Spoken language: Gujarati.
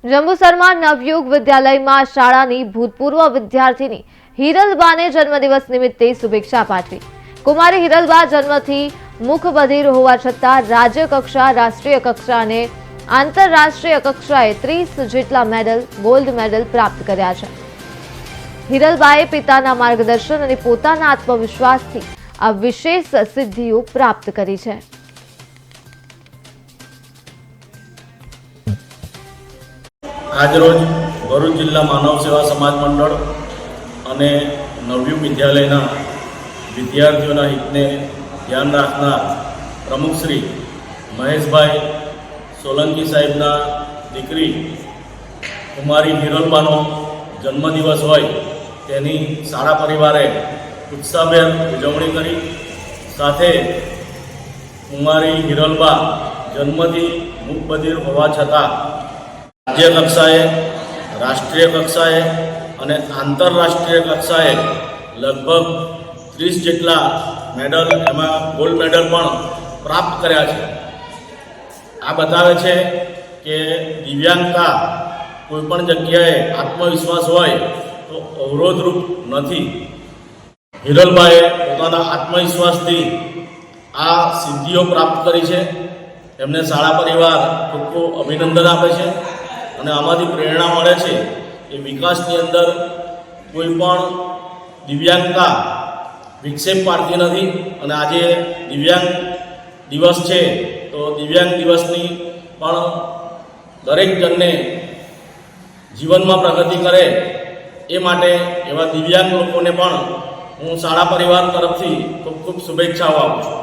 જંબુસરમાં નવયુગ વિદ્યાલયમાં શાળાની ભૂતપૂર્વ વિદ્યાર્થીની હિરલબાને જન્મદિવસ નિમિત્તે શુભેચ્છા પાઠવી। કુમારી હિરલબા જન્મથી મુખબધિર હોવા છતાં રાજ્ય કક્ષા, રાષ્ટ્રીય કક્ષા અને આંતરરાષ્ટ્રીય કક્ષાએ 30 જેટલા મેડલ, ગોલ્ડ મેડલ પ્રાપ્ત કર્યા છે। હિરલબાએ પિતાના માર્ગદર્શન અને પોતાના આત્મવિશ્વાસથી આ વિશેષ સિદ્ધિઓ પ્રાપ્ત કરી છે। આજરોજ ભરૂચ જિલ્લા માનવ સેવા સમાજ મંડળ અને નવયુગ વિદ્યાલયના વિદ્યાર્થીઓના હિતને ધ્યાન રાખનાર પ્રમુખ શ્રી મહેશભાઈ સોલંકી સાહેબના દીકરી કુમારી હિરલબાનો જન્મદિવસ હોય તેની શાળા પરિવારે ઉત્સાહભેર ઉજવણી કરી। સાથે કુમારી હિરલબા જન્મથી મુખબધિર હોવા છતાં રાજ્ય કક્ષાએ, રાષ્ટ્રીય કક્ષાએ અને આંતરરાષ્ટ્રીય કક્ષાએ લગભગ 30 જેટલા મેડલ, એમાં ગોલ્ડ મેડલ પણ પ્રાપ્ત કર્યા છે। આ બતાવે છે કે દિવ્યાંગતા કોઈપણ જગ્યાએ આત્મવિશ્વાસ હોય તો અવરોધરૂપ નથી। હિરલબાએ પોતાના આત્મવિશ્વાસથી આ સિદ્ધિઓ પ્રાપ્ત કરી છે। એમને શાળા પરિવાર ખૂબ ખૂબ અભિનંદન આપે છે અને આમાંથી પ્રેરણા મળે છે કે વિકાસની અંદર કોઈ પણ દિવ્યાંગતા વિક્ષેપ પાડતી નથી। અને આજે દિવ્યાંગ દિવસ છે તો દિવ્યાંગ દિવસની પણ દરેક જણને જીવનમાં પ્રગતિ કરે એ માટે એવા દિવ્યાંગ લોકોને પણ હું શાળા પરિવાર તરફથી ખૂબ ખૂબ શુભેચ્છાઓ આપું છું।